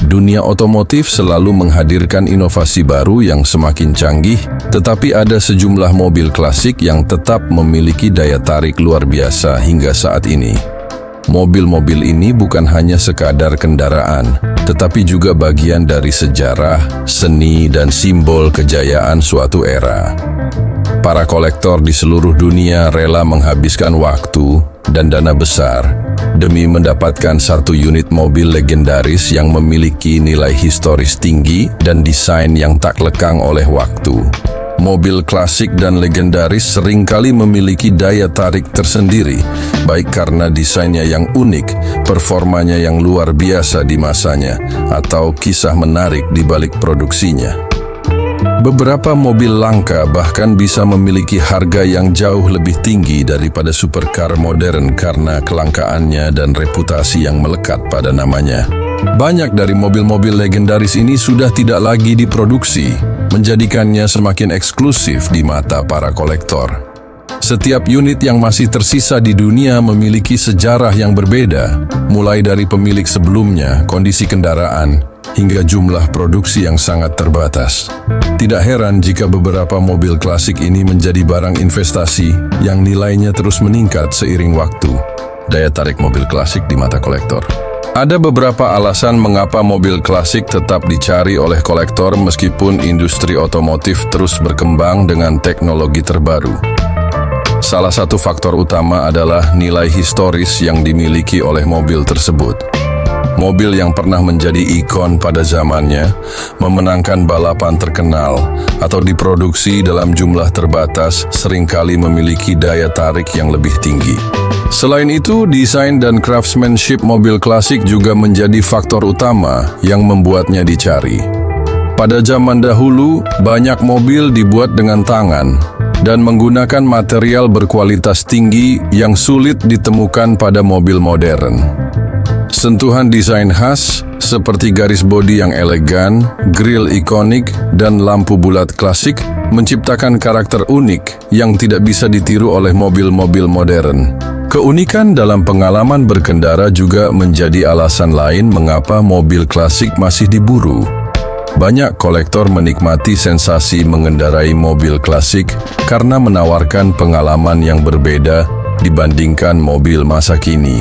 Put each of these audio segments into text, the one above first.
Dunia otomotif selalu menghadirkan inovasi baru yang semakin canggih, tetapi ada sejumlah mobil klasik yang tetap memiliki daya tarik luar biasa hingga saat ini. Mobil-mobil ini bukan hanya sekadar kendaraan, tetapi juga bagian dari sejarah, seni, dan simbol kejayaan suatu era. Para kolektor di seluruh dunia rela menghabiskan waktu dan dana besar demi mendapatkan satu unit mobil legendaris yang memiliki nilai historis tinggi dan desain yang tak lekang oleh waktu. Mobil klasik dan legendaris seringkali memiliki daya tarik tersendiri, baik karena desainnya yang unik, performanya yang luar biasa di masanya, atau kisah menarik di balik produksinya. Beberapa mobil langka bahkan bisa memiliki harga yang jauh lebih tinggi daripada supercar modern karena kelangkaannya dan reputasi yang melekat pada namanya. Banyak dari mobil-mobil legendaris ini sudah tidak lagi diproduksi, menjadikannya semakin eksklusif di mata para kolektor. Setiap unit yang masih tersisa di dunia memiliki sejarah yang berbeda, mulai dari pemilik sebelumnya, kondisi kendaraan, hingga jumlah produksi yang sangat terbatas. Tidak heran jika beberapa mobil klasik ini menjadi barang investasi yang nilainya terus meningkat seiring waktu. Daya tarik mobil klasik di mata kolektor. Ada beberapa alasan mengapa mobil klasik tetap dicari oleh kolektor meskipun industri otomotif terus berkembang dengan teknologi terbaru. Salah satu faktor utama adalah nilai historis yang dimiliki oleh mobil tersebut. Mobil yang pernah menjadi ikon pada zamannya, memenangkan balapan terkenal, atau diproduksi dalam jumlah terbatas seringkali memiliki daya tarik yang lebih tinggi. Selain itu, desain dan craftsmanship mobil klasik juga menjadi faktor utama yang membuatnya dicari. Pada zaman dahulu, banyak mobil dibuat dengan tangan dan menggunakan material berkualitas tinggi yang sulit ditemukan pada mobil modern. Sentuhan desain khas, seperti garis bodi yang elegan, grill ikonik, dan lampu bulat klasik, menciptakan karakter unik yang tidak bisa ditiru oleh mobil-mobil modern. Keunikan dalam pengalaman berkendara juga menjadi alasan lain mengapa mobil klasik masih diburu. Banyak kolektor menikmati sensasi mengendarai mobil klasik karena menawarkan pengalaman yang berbeda dibandingkan mobil masa kini.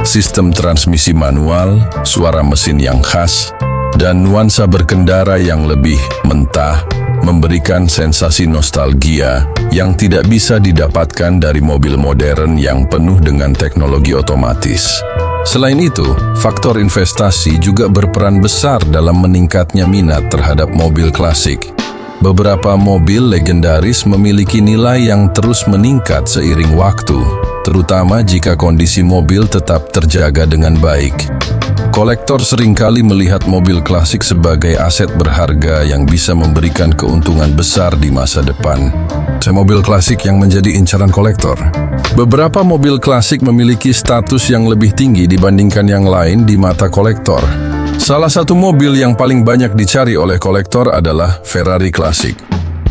Sistem transmisi manual, suara mesin yang khas, dan nuansa berkendara yang lebih mentah memberikan sensasi nostalgia yang tidak bisa didapatkan dari mobil modern yang penuh dengan teknologi otomatis. Selain itu, faktor investasi juga berperan besar dalam meningkatnya minat terhadap mobil klasik. Beberapa mobil legendaris memiliki nilai yang terus meningkat seiring waktu, terutama jika kondisi mobil tetap terjaga dengan baik. Kolektor seringkali melihat mobil klasik sebagai aset berharga yang bisa memberikan keuntungan besar di masa depan. Mobil klasik yang menjadi incaran kolektor. Beberapa mobil klasik memiliki status yang lebih tinggi dibandingkan yang lain di mata kolektor. Salah satu mobil yang paling banyak dicari oleh kolektor adalah Ferrari klasik.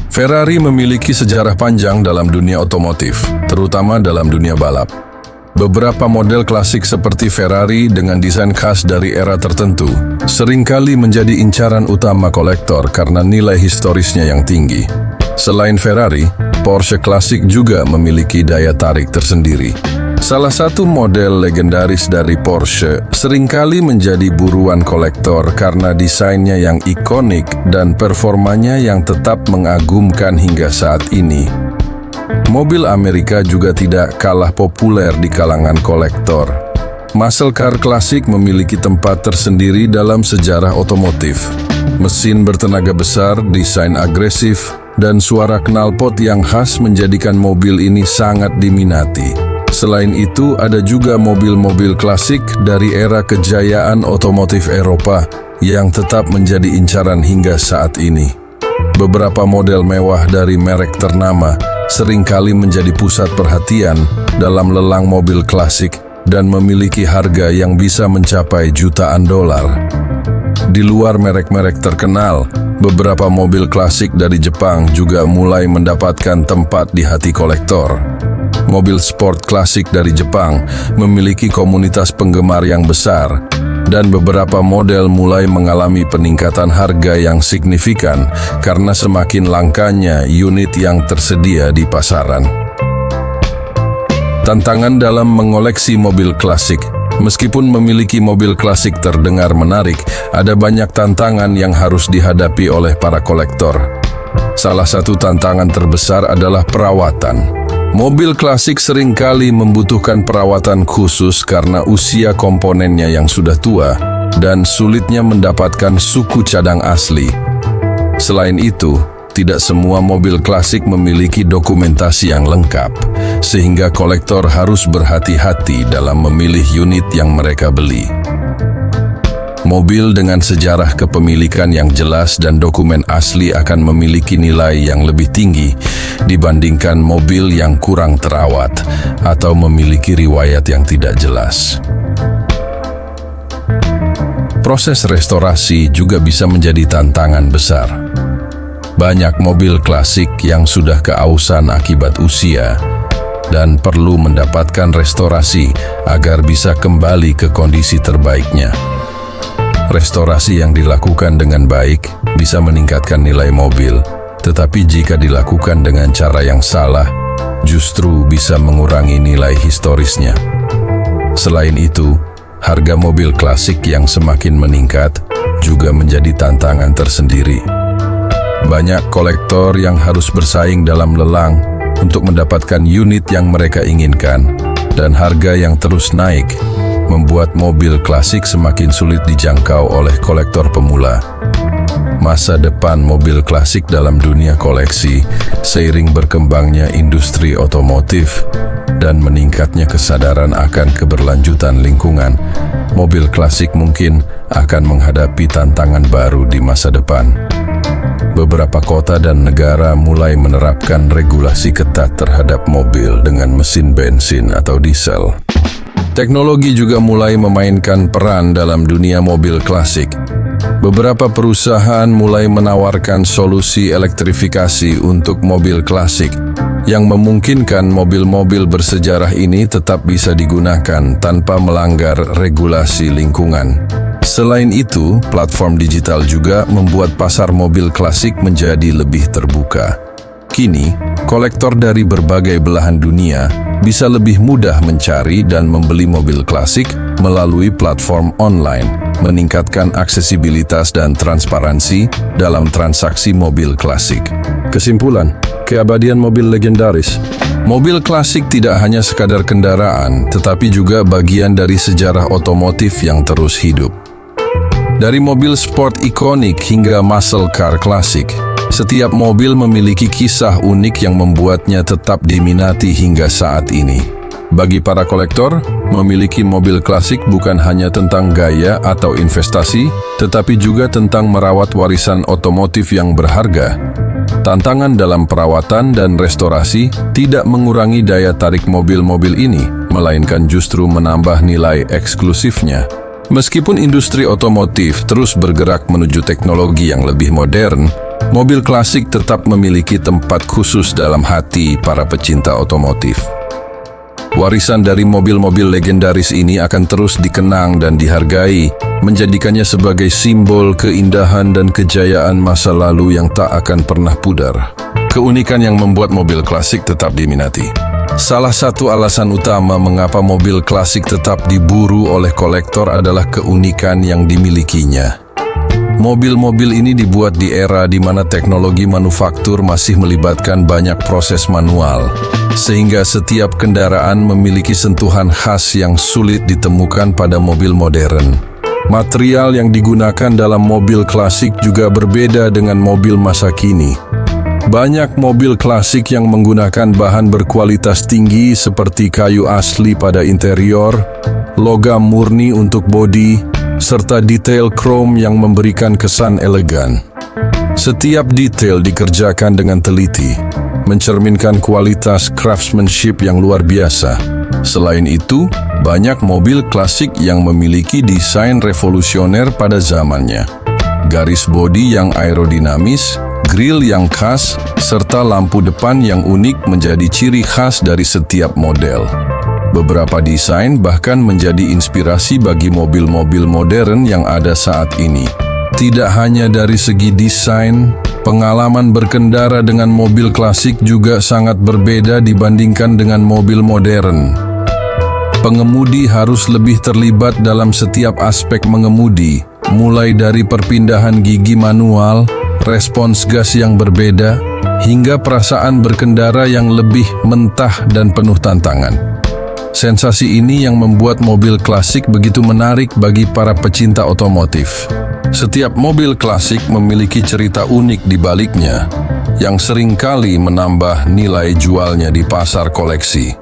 Ferrari memiliki sejarah panjang dalam dunia otomotif, terutama dalam dunia balap. Beberapa model klasik seperti Ferrari dengan desain khas dari era tertentu seringkali menjadi incaran utama kolektor karena nilai historisnya yang tinggi. Selain Ferrari, Porsche klasik juga memiliki daya tarik tersendiri. Salah satu model legendaris dari Porsche seringkali menjadi buruan kolektor karena desainnya yang ikonik dan performanya yang tetap mengagumkan hingga saat ini. Mobil Amerika juga tidak kalah populer di kalangan kolektor. Muscle car klasik memiliki tempat tersendiri dalam sejarah otomotif. Mesin bertenaga besar, desain agresif, dan suara knalpot yang khas menjadikan mobil ini sangat diminati. Selain itu, ada juga mobil-mobil klasik dari era kejayaan otomotif Eropa yang tetap menjadi incaran hingga saat ini. Beberapa model mewah dari merek ternama seringkali menjadi pusat perhatian dalam lelang mobil klasik dan memiliki harga yang bisa mencapai jutaan dolar. Di luar merek-merek terkenal, beberapa mobil klasik dari Jepang juga mulai mendapatkan tempat di hati kolektor. Mobil sport klasik dari Jepang memiliki komunitas penggemar yang besar, dan beberapa model mulai mengalami peningkatan harga yang signifikan karena semakin langkanya unit yang tersedia di pasaran. Tantangan dalam mengoleksi mobil klasik. Meskipun memiliki mobil klasik terdengar menarik, ada banyak tantangan yang harus dihadapi oleh para kolektor. Salah satu tantangan terbesar adalah perawatan. Mobil klasik seringkali membutuhkan perawatan khusus karena usia komponennya yang sudah tua dan sulitnya mendapatkan suku cadang asli. Selain itu, tidak semua mobil klasik memiliki dokumentasi yang lengkap, sehingga kolektor harus berhati-hati dalam memilih unit yang mereka beli. Mobil dengan sejarah kepemilikan yang jelas dan dokumen asli akan memiliki nilai yang lebih tinggi dibandingkan mobil yang kurang terawat atau memiliki riwayat yang tidak jelas. Proses restorasi juga bisa menjadi tantangan besar. Banyak mobil klasik yang sudah keausan akibat usia dan perlu mendapatkan restorasi agar bisa kembali ke kondisi terbaiknya. Restorasi yang dilakukan dengan baik bisa meningkatkan nilai mobil, tetapi jika dilakukan dengan cara yang salah, justru bisa mengurangi nilai historisnya. Selain itu, harga mobil klasik yang semakin meningkat juga menjadi tantangan tersendiri. Banyak kolektor yang harus bersaing dalam lelang untuk mendapatkan unit yang mereka inginkan, dan harga yang terus naik membuat mobil klasik semakin sulit dijangkau oleh kolektor pemula. Masa depan mobil klasik dalam dunia koleksi seiring berkembangnya industri otomotif dan meningkatnya kesadaran akan keberlanjutan lingkungan, mobil klasik mungkin akan menghadapi tantangan baru di masa depan. Beberapa kota dan negara mulai menerapkan regulasi ketat terhadap mobil dengan mesin bensin atau diesel. Teknologi juga mulai memainkan peran dalam dunia mobil klasik. Beberapa perusahaan mulai menawarkan solusi elektrifikasi untuk mobil klasik yang memungkinkan mobil-mobil bersejarah ini tetap bisa digunakan tanpa melanggar regulasi lingkungan. Selain itu, platform digital juga membuat pasar mobil klasik menjadi lebih terbuka. Kini, kolektor dari berbagai belahan dunia bisa lebih mudah mencari dan membeli mobil klasik melalui platform online, meningkatkan aksesibilitas dan transparansi dalam transaksi mobil klasik. Kesimpulan, keabadian mobil legendaris. Mobil klasik tidak hanya sekadar kendaraan, tetapi juga bagian dari sejarah otomotif yang terus hidup. Dari mobil sport ikonik hingga muscle car klasik, setiap mobil memiliki kisah unik yang membuatnya tetap diminati hingga saat ini. Bagi para kolektor, memiliki mobil klasik bukan hanya tentang gaya atau investasi, tetapi juga tentang merawat warisan otomotif yang berharga. Tantangan dalam perawatan dan restorasi tidak mengurangi daya tarik mobil-mobil ini, melainkan justru menambah nilai eksklusifnya. Meskipun industri otomotif terus bergerak menuju teknologi yang lebih modern, mobil klasik tetap memiliki tempat khusus dalam hati para pecinta otomotif. Warisan dari mobil-mobil legendaris ini akan terus dikenang dan dihargai, menjadikannya sebagai simbol keindahan dan kejayaan masa lalu yang tak akan pernah pudar. Keunikan yang membuat mobil klasik tetap diminati. Salah satu alasan utama mengapa mobil klasik tetap diburu oleh kolektor adalah keunikan yang dimilikinya. Mobil-mobil ini dibuat di era di mana teknologi manufaktur masih melibatkan banyak proses manual, sehingga setiap kendaraan memiliki sentuhan khas yang sulit ditemukan pada mobil modern. Material yang digunakan dalam mobil klasik juga berbeda dengan mobil masa kini. Banyak mobil klasik yang menggunakan bahan berkualitas tinggi seperti kayu asli pada interior, logam murni untuk bodi, serta detail krom yang memberikan kesan elegan. Setiap detail dikerjakan dengan teliti, mencerminkan kualitas craftsmanship yang luar biasa. Selain itu, banyak mobil klasik yang memiliki desain revolusioner pada zamannya. Garis bodi yang aerodinamis, grill yang khas, serta lampu depan yang unik menjadi ciri khas dari setiap model. Beberapa desain bahkan menjadi inspirasi bagi mobil-mobil modern yang ada saat ini. Tidak hanya dari segi desain, pengalaman berkendara dengan mobil klasik juga sangat berbeda dibandingkan dengan mobil modern. Pengemudi harus lebih terlibat dalam setiap aspek mengemudi, mulai dari perpindahan gigi manual, respons gas yang berbeda, hingga perasaan berkendara yang lebih mentah dan penuh tantangan. Sensasi ini yang membuat mobil klasik begitu menarik bagi para pecinta otomotif. Setiap mobil klasik memiliki cerita unik di baliknya, yang seringkali menambah nilai jualnya di pasar koleksi.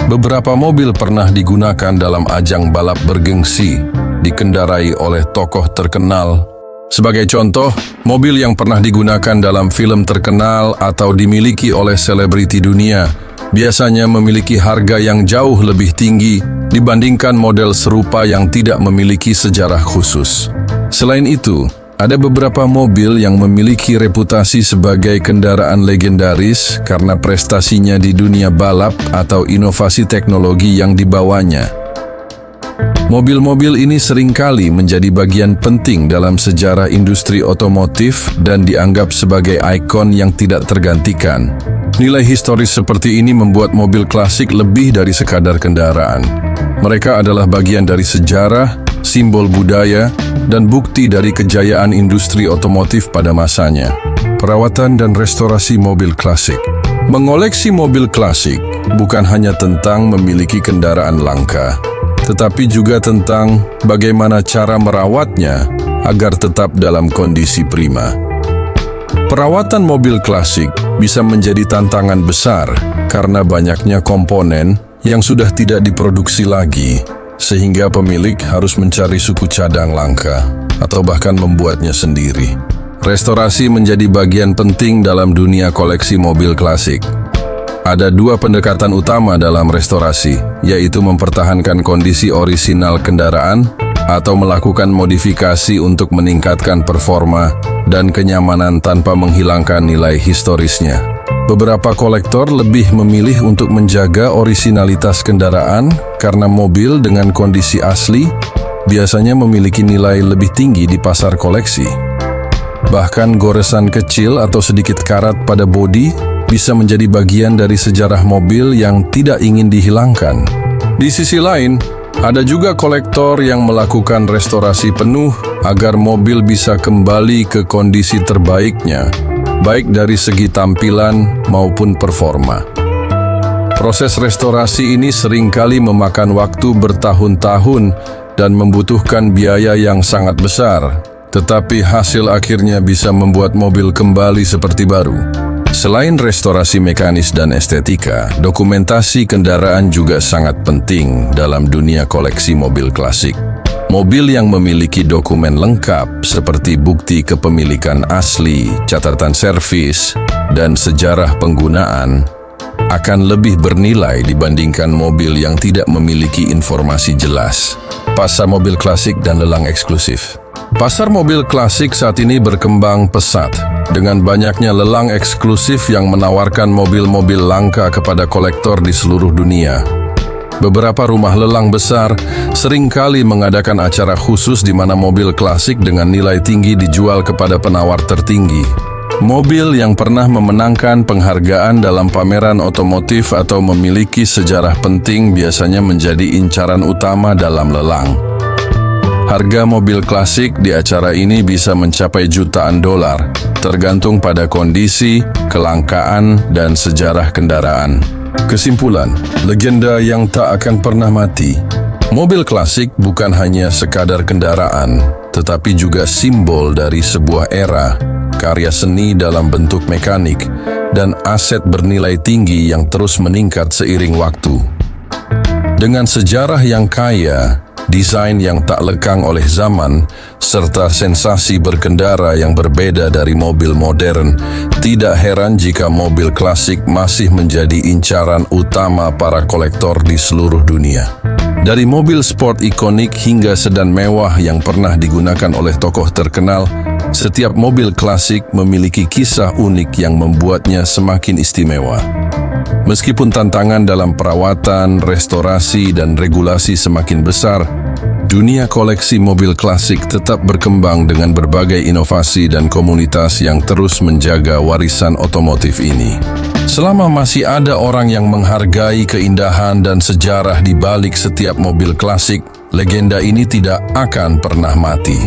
Beberapa mobil pernah digunakan dalam ajang balap bergengsi, dikendarai oleh tokoh terkenal. Sebagai contoh, mobil yang pernah digunakan dalam film terkenal atau dimiliki oleh selebriti dunia biasanya memiliki harga yang jauh lebih tinggi dibandingkan model serupa yang tidak memiliki sejarah khusus. Selain itu, ada beberapa mobil yang memiliki reputasi sebagai kendaraan legendaris karena prestasinya di dunia balap atau inovasi teknologi yang dibawanya. Mobil-mobil ini seringkali menjadi bagian penting dalam sejarah industri otomotif dan dianggap sebagai ikon yang tidak tergantikan. Nilai historis seperti ini membuat mobil klasik lebih dari sekadar kendaraan. Mereka adalah bagian dari sejarah, simbol budaya, dan bukti dari kejayaan industri otomotif pada masanya. Perawatan dan restorasi mobil klasik. Mengoleksi mobil klasik bukan hanya tentang memiliki kendaraan langka, tetapi juga tentang bagaimana cara merawatnya agar tetap dalam kondisi prima. Perawatan mobil klasik bisa menjadi tantangan besar karena banyaknya komponen yang sudah tidak diproduksi lagi, sehingga pemilik harus mencari suku cadang langka atau bahkan membuatnya sendiri. Restorasi menjadi bagian penting dalam dunia koleksi mobil klasik. Ada dua pendekatan utama dalam restorasi, yaitu mempertahankan kondisi orisinal kendaraan atau melakukan modifikasi untuk meningkatkan performa dan kenyamanan tanpa menghilangkan nilai historisnya. Beberapa kolektor lebih memilih untuk menjaga orisinalitas kendaraan karena mobil dengan kondisi asli biasanya memiliki nilai lebih tinggi di pasar koleksi. Bahkan goresan kecil atau sedikit karat pada bodi bisa menjadi bagian dari sejarah mobil yang tidak ingin dihilangkan. Di sisi lain, ada juga kolektor yang melakukan restorasi penuh agar mobil bisa kembali ke kondisi terbaiknya, baik dari segi tampilan maupun performa. Proses restorasi ini seringkali memakan waktu bertahun-tahun dan membutuhkan biaya yang sangat besar, tetapi hasil akhirnya bisa membuat mobil kembali seperti baru. Selain restorasi mekanis dan estetika, dokumentasi kendaraan juga sangat penting dalam dunia koleksi mobil klasik. Mobil yang memiliki dokumen lengkap seperti bukti kepemilikan asli, catatan servis, dan sejarah penggunaan akan lebih bernilai dibandingkan mobil yang tidak memiliki informasi jelas. Pasar mobil klasik dan lelang eksklusif. Pasar mobil klasik saat ini berkembang pesat dengan banyaknya lelang eksklusif yang menawarkan mobil-mobil langka kepada kolektor di seluruh dunia. Beberapa rumah lelang besar seringkali mengadakan acara khusus di mana mobil klasik dengan nilai tinggi dijual kepada penawar tertinggi. Mobil yang pernah memenangkan penghargaan dalam pameran otomotif atau memiliki sejarah penting biasanya menjadi incaran utama dalam lelang. Harga mobil klasik di acara ini bisa mencapai jutaan dolar, tergantung pada kondisi, kelangkaan, dan sejarah kendaraan. Kesimpulan, legenda yang tak akan pernah mati. Mobil klasik bukan hanya sekadar kendaraan, tetapi juga simbol dari sebuah era, karya seni dalam bentuk mekanik, dan aset bernilai tinggi yang terus meningkat seiring waktu. Dengan sejarah yang kaya, desain yang tak lekang oleh zaman, serta sensasi berkendara yang berbeda dari mobil modern, tidak heran jika mobil klasik masih menjadi incaran utama para kolektor di seluruh dunia. Dari mobil sport ikonik hingga sedan mewah yang pernah digunakan oleh tokoh terkenal, setiap mobil klasik memiliki kisah unik yang membuatnya semakin istimewa. Meskipun tantangan dalam perawatan, restorasi, dan regulasi semakin besar, dunia koleksi mobil klasik tetap berkembang dengan berbagai inovasi dan komunitas yang terus menjaga warisan otomotif ini. Selama masih ada orang yang menghargai keindahan dan sejarah di balik setiap mobil klasik, legenda ini tidak akan pernah mati.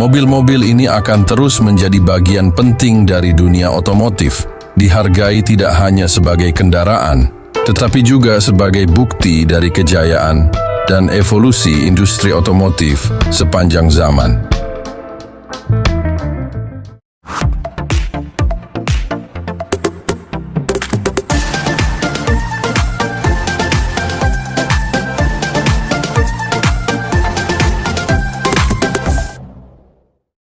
Mobil-mobil ini akan terus menjadi bagian penting dari dunia otomotif, dihargai tidak hanya sebagai kendaraan, tetapi juga sebagai bukti dari kejayaan dan evolusi industri otomotif sepanjang zaman.